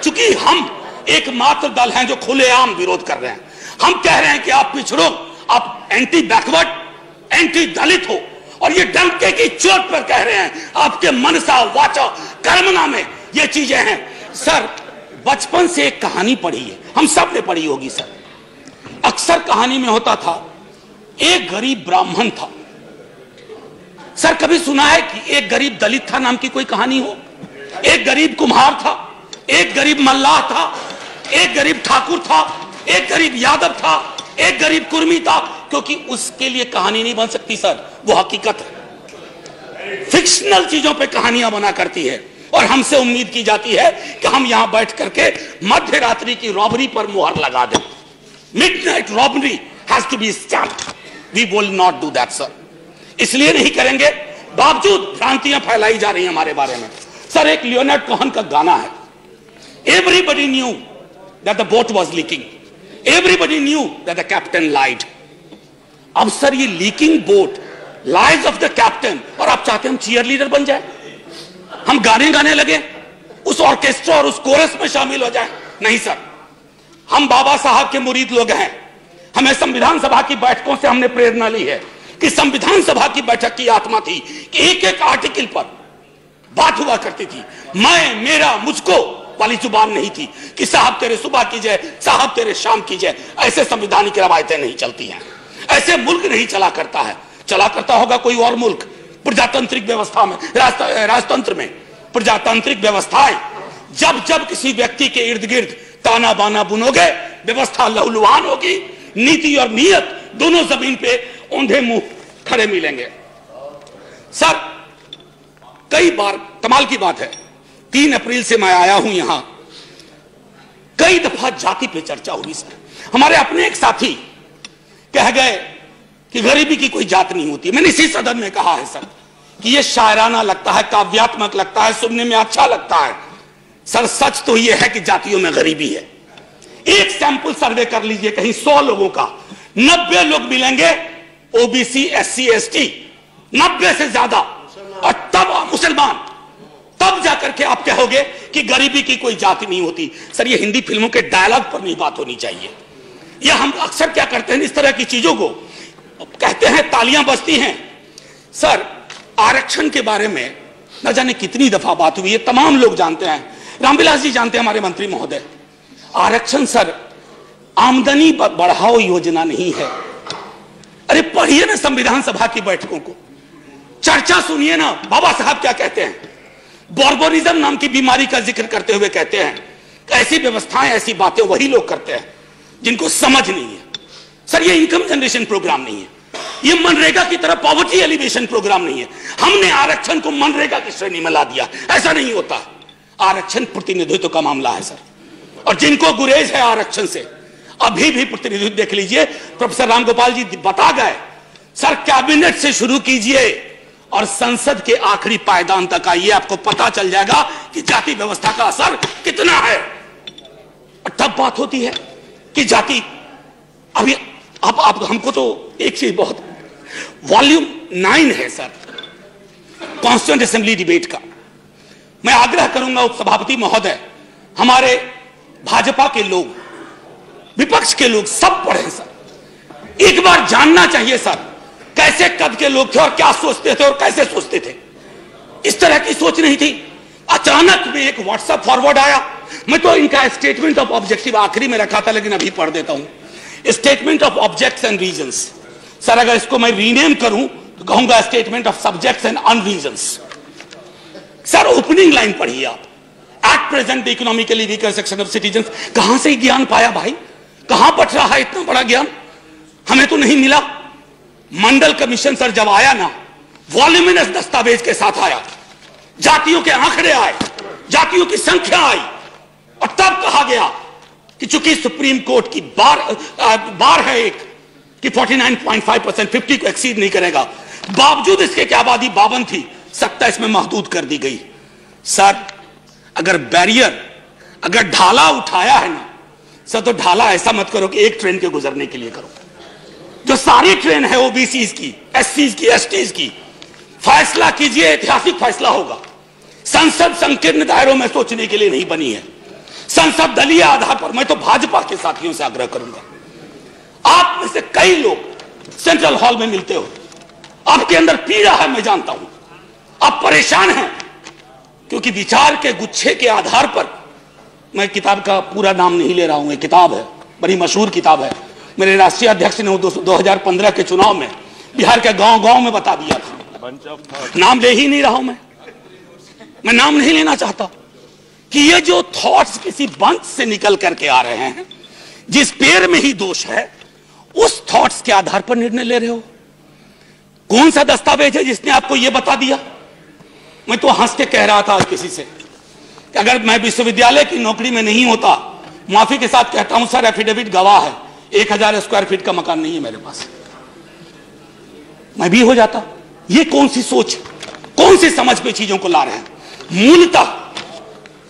चूंकि हम एकमात्र दल हैं जो खुलेआम विरोध कर रहे हैं। हम कह रहे हैं कि आप पिछड़ो, आप एंटी बैकवर्ड, एंटी दलित हो, और ये डंके की चोट पर कह रहे हैं। आपके मनसा वाचा कर्मणा में ये चीजें हैं। सर, बचपन से एक कहानी पढ़ी है, हम सब ने पढ़ी होगी सर। अक्सर कहानी में होता था, एक गरीब ब्राह्मण था। सर, कभी सुना है कि एक गरीब दलित था नाम की कोई कहानी हो? एक गरीब कुम्हार था, एक गरीब मल्लाह था, एक गरीब ठाकुर था, एक गरीब यादव था, एक गरीब कुर्मी था। क्योंकि उसके लिए कहानी नहीं बन सकती सर, वो हकीकत है। फिक्शनल चीजों पे कहानियां बना करती है, और हमसे उम्मीद की जाती है कि हम यहां बैठ करके मध्य रात्रि की रॉबरी पर मुहर लगा दें। Midnight robbery has to be stamped. We will not do that sir. इसलिए नहीं करेंगे, बावजूद भ्रांतियां फैलाई जा रही हैं हमारे बारे में। सर, एक लियोनार्ड कोहन का गाना है, everybody knew that the boat was leaking, everybody knew that the captain lied. अब सर, ये leaking boat, lies of the captain, और आप चाहते हैं हम चीयर लीडर बन जाए, हम गाने गाने लगे, उस ऑर्केस्ट्रा और उस कोरस में शामिल हो जाए? नहीं सर, हम बाबा साहब के मुरीद लोग हैं। हमें संविधान सभा की बैठकों से हमने प्रेरणा ली है कि संविधान सभा की बैठक की आत्मा थी कि एक एक आर्टिकल पर बात हुआ करती थी। मैं, मेरा, मुझको वाली जुबान नहीं थी कि साहब तेरे सुबह की जय, साहब तेरे शाम की जय। ऐसे संविधानिक रवायतें नहीं चलती हैं, ऐसे मुल्क नहीं चला करता है। चला करता होगा कोई और मुल्क, प्रजातांत्रिक व्यवस्था में, राजतंत्र में। प्रजातांत्रिक व्यवस्थाएं, जब जब किसी व्यक्ति के इर्द गिर्द ताना बाना बुनोगे, व्यवस्था लहूलुहान होगी, नीति और नीयत दोनों जमीन पे औंधे मुंह खड़े मिलेंगे। सर, कई बार, कमाल की बात है, 3 अप्रैल से मैं आया हूं यहां, कई दफा जाति पे चर्चा हुई सर। हमारे अपने एक साथी कह गए कि गरीबी की कोई जात नहीं होती। मैंने इसी सदन में कहा है सर कि यह शायराना लगता है, काव्यात्मक लगता है, सुनने में अच्छा लगता है। सर, सच तो यह है कि जातियों में गरीबी है। एक सैंपल सर्वे कर लीजिए कहीं 100 लोगों का, 90 लोग मिलेंगे ओबीसी, एससी, एसटी, 90 से ज्यादा, और तब मुसलमान, तब जाकर के आप कहोगे कि गरीबी की कोई जाति नहीं होती। सर, ये हिंदी फिल्मों के डायलॉग पर नहीं बात होनी चाहिए। यह हम अक्सर क्या करते हैं, इस तरह की चीजों को कहते हैं, तालियां बजती हैं। सर, आरक्षण के बारे में न जाने कितनी दफा बात हुई है, तमाम लोग जानते हैं, रामविलास जी जानते हैं, हमारे मंत्री महोदय। आरक्षण सर आमदनी बढ़ाओ योजना नहीं है। अरे पढ़िए ना संविधान सभा की बैठकों को, चर्चा सुनिए ना, बाबा साहब क्या कहते हैं। बॉर्बोरिज्म नाम की बीमारी का जिक्र करते हुए कहते हैं, ऐसी व्यवस्थाएं, ऐसी बातें वही लोग करते हैं जिनको समझ नहीं है। सर, ये इनकम जनरेशन प्रोग्राम नहीं है, ये मनरेगा की तरह पॉवर्टी एलिवेशन प्रोग्राम नहीं है। हमने आरक्षण को मनरेगा की श्रेणी में ला दिया, ऐसा नहीं होता। आरक्षण प्रतिनिधित्व का मामला है सर, और जिनको गुरेज है आरक्षण से, अभी भी प्रतिनिधित्व देख लीजिए। प्रोफेसर रामगोपाल जी बता गए, सर कैबिनेट से शुरू कीजिए और संसद के आखिरी पायदान तक आइए, आपको पता चल जाएगा कि जाति व्यवस्था का असर कितना है। और तब बात होती है कि जाति, अभी आप हमको तो एक चीज बहुत, वॉल्यूम 9 है सर कॉन्स्टिट्यूएंट असेंबली डिबेट का। मैं आग्रह करूंगा उपसभापति महोदय, हमारे भाजपा के लोग, विपक्ष के लोग सब पढ़े सर। एक बार जानना चाहिए सर, कैसे कद के लोग थे और क्या सोचते थे और कैसे सोचते थे। इस तरह की सोच नहीं थी। अचानक में एक व्हाट्सएप फॉरवर्ड आया, मैं तो इनका स्टेटमेंट ऑफ ऑब्जेक्टिव आखिरी में रखा था, लेकिन अभी पढ़ देता हूं। Statement of objects and reasons. Sir, अगर इसको मैं रीनेम करूं तो कहूंगा statement of subjects and unreasons. Sir, opening line पढ़िए आप, at present the economically weaker section of citizens. कहां से ज्ञान पाया भाई, कहां बट रहा है इतना बड़ा ज्ञान, हमें तो नहीं मिला। मंडल कमीशन सर जब आया ना, वॉल्यूमिनस दस्तावेज के साथ आया, जातियों के आंकड़े आए, जातियों की संख्या आई, और तब कहा गया कि चूंकि सुप्रीम कोर्ट की बार है एक कि 49.5%, 50 को एक्सीड नहीं करेगा, बावजूद इसके कि आबादी 52 थी, 27 में महदूद कर दी गई। सर, अगर बैरियर, अगर ढाला उठाया है ना सर, तो ढाला ऐसा मत करो कि एक ट्रेन के गुजरने के लिए करो। जो सारी ट्रेन है ओबीसीज की, एससीज की, एसटीज की, फैसला कीजिए, ऐतिहासिक फैसला होगा। संसद संकीर्ण दायरों में सोचने के लिए नहीं बनी है। संसद दलीय आधार पर। मैं तो भाजपा के साथियों से आग्रह करूंगा, आप में से कई लोग सेंट्रल हॉल में मिलते हो, आपके अंदर पीड़ा है, मैं जानता हूं, आप परेशान हैं, क्योंकि विचार के गुच्छे के आधार पर, मैं किताब का पूरा नाम नहीं ले रहा हूं, एक किताब है, बड़ी मशहूर किताब है, मेरे राष्ट्रीय अध्यक्ष ने 2015 के चुनाव में बिहार के गांव-गांव में बता दिया था। नाम ले ही नहीं रहा हूं, मैं नाम नहीं लेना चाहता, कि ये जो थॉट्स किसी बंच से निकल करके आ रहे हैं, जिस पेड़ में ही दोष है, उस थॉट्स के आधार पर निर्णय ले रहे हो। कौन सा दस्तावेज है जिसने आपको यह बता दिया? मैं तो हंस के कह रहा था आज किसी से कि अगर मैं विश्वविद्यालय की नौकरी में नहीं होता, माफी के साथ कहता हूं सर, एफिडेविट गवाह है, 1000 स्क्वायर फीट का मकान नहीं है मेरे पास, मैं भी हो जाता। ये कौन सी सोच, कौन सी समझ पे चीजों को ला रहे हैं? मूलतः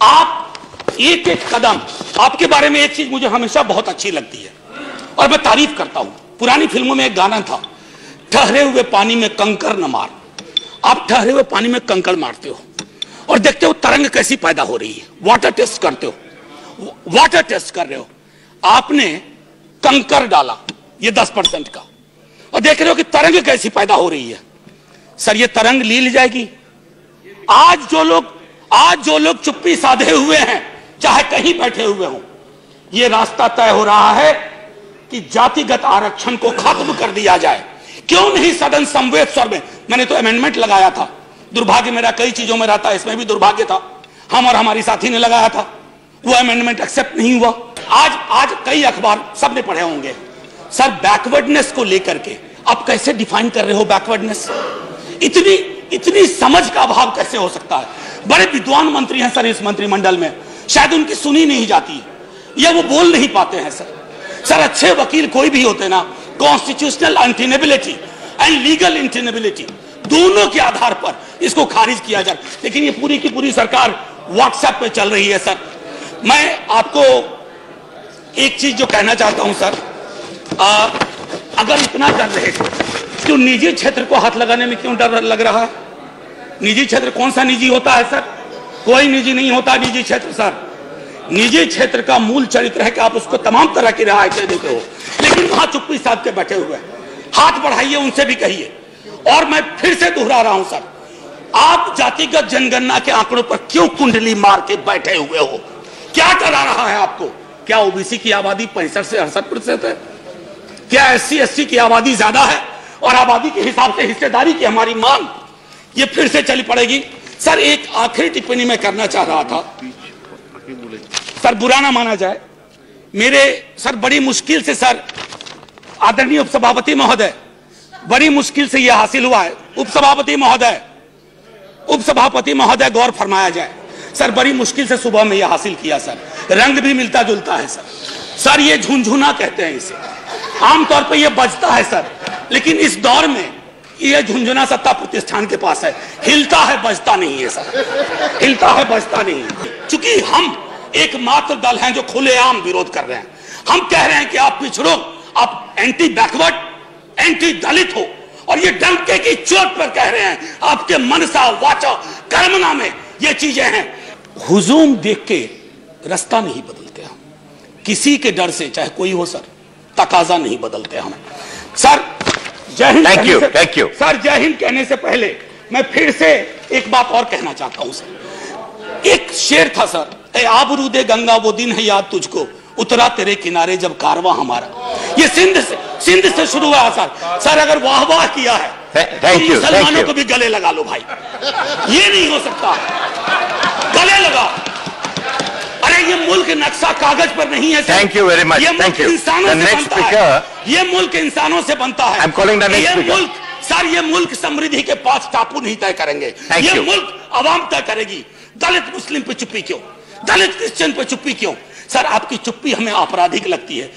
आप एक एक कदम, आपके बारे में एक चीज मुझे हमेशा बहुत अच्छी लगती है और मैं तारीफ करता हूं। पुरानी फिल्मों में एक गाना था, ठहरे हुए पानी में कंकर न मार। आप ठहरे हुए पानी में कंकड़ मारते हो और देखते हो तरंग कैसी पैदा हो रही है, वाटर टेस्ट करते हो, वाटर टेस्ट कर रहे हो, आपने कंकर डाला ये 10% का और देख रहे हो कि तरंग कैसी पैदा हो रही है। सर ये तरंग ली जाएगी। आज जो लोग चुप्पी साधे हुए हैं, चाहे कहीं बैठे हुए हो, ये रास्ता तय हो रहा है कि जातिगत आरक्षण को खत्म कर दिया जाए। क्यों नहीं सदन समवेत स्वर में? मैंने तो अमेंडमेंट लगाया था, दुर्भाग्य मेरा कई चीजों में रहता है, इसमें भी दुर्भाग्य था, हम और हमारी साथी ने लगाया था, वो अमेंडमेंट एक्सेप्ट नहीं हुआ। आज कई अखबार सबने पढ़े होंगे। सर बैकवर्डनेस को लेकर के आप कैसे डिफाइन कर रहे हो बैकवर्डनेस? इतनी समझ का अभाव कैसे हो सकता है? बड़े विद्वान मंत्री हैं सर इस मंत्रिमंडल में, शायद उनकी सुनी नहीं जाती है या वो बोल नहीं पाते हैं सर। अच्छे वकील कोई भी होते ना, कॉन्स्टिट्यूशनल अनटेनेबिलिटी एंड लीगल इंटेनेबिलिटी दोनों के आधार पर इसको खारिज किया जाए, लेकिन ये पूरी की पूरी सरकार व्हाट्सएप पे चल रही है। सर मैं आपको एक चीज जो कहना चाहता हूं सर, अगर इतना डर रहे तो निजी क्षेत्र को हाथ लगाने में क्यों डर लग रहा है? निजी क्षेत्र कौन सा निजी होता है सर? कोई निजी नहीं होता निजी क्षेत्र सर। निजी क्षेत्र का मूल चरित्र है कि आप उसको तमाम तरह की रियायतें देते हो, लेकिन वहां चुप्पी साध के बैठे हुए हैं। हाथ बढ़ाइए, उनसे भी कहिए। और मैं फिर से दोहरा रहा हूं सर, आप जातिगत जनगणना के आंकड़ों पर क्यों कुंडली मार के बैठे हुए हो? क्या डरा रहा है आपको? क्या ओबीसी की आबादी 65 से 68% है? क्या SC/ST की आबादी ज्यादा है और आबादी के हिसाब से हिस्सेदारी की हमारी मांग ये फिर से चली पड़ेगी? सर एक आखिरी टिप्पणी मैं करना चाह रहा था, सर बुरा ना माना जाए, मेरे सर बड़ी मुश्किल से सर, आदरणीय उपसभापति महोदय, बड़ी मुश्किल से यह हासिल हुआ है। उपसभापति महोदय गौर फरमाया जाए सर, बड़ी मुश्किल से सुबह में यह हासिल किया सर। रंग भी मिलता जुलता है सर। ये झुनझुना कहते हैं इसे, आमतौर पर यह बजता है सर, लेकिन इस दौर में यह झुनझुना सत्ता प्रतिष्ठान के पास है, हिलता है बजता नहीं है सर, हिलता है बजता नहीं है। चूंकि हम एकमात्र दल हैं जो खुलेआम विरोध कर रहे हैं। हम कह रहे हैं कि आप पिछड़ो, आप एंटी बैकवर्ड, एंटी दलित हो, और ये डंके की चोट पर कह रहे हैं। आपके मनसा वाचा कर्मना में ये चीजें हैं। हुजूम देख के रास्ता नहीं बदलते हम, किसी के डर से चाहे कोई हो सर, तकाजा नहीं बदलते हम सर। जय हिंद। Thank you sir. जय हिंद कहने से पहले मैं फिर से एक बात और कहना चाहता हूं सर। एक शेर था सर, ए आबरूदे गंगा वो दिन है याद तुझको, उतरा तेरे किनारे जब कारवां हमारा। ये सिंध से शुरू हुआ सर। अगर वाह वाह किया है तो मुसलमानों को भी गले लगा लो भाई, ये नहीं हो सकता, गले लगा। अरे ये मुल्क नक्शा कागज पर नहीं है sir. Thank you very much. ये मुल्क इंसानों से बनता है। ये मुल्क इंसानों से बनता है। ये मुल्क सर, ये मुल्क समृद्धि के 5 टापू नहीं तय करेंगे, ये मुल्क अवाम तय करेगी। दलित मुस्लिम पे चुप्पी क्यों? दलित क्रिश्चियन पे चुप्पी क्यों? सर आपकी चुप्पी हमें आपराधिक लगती है।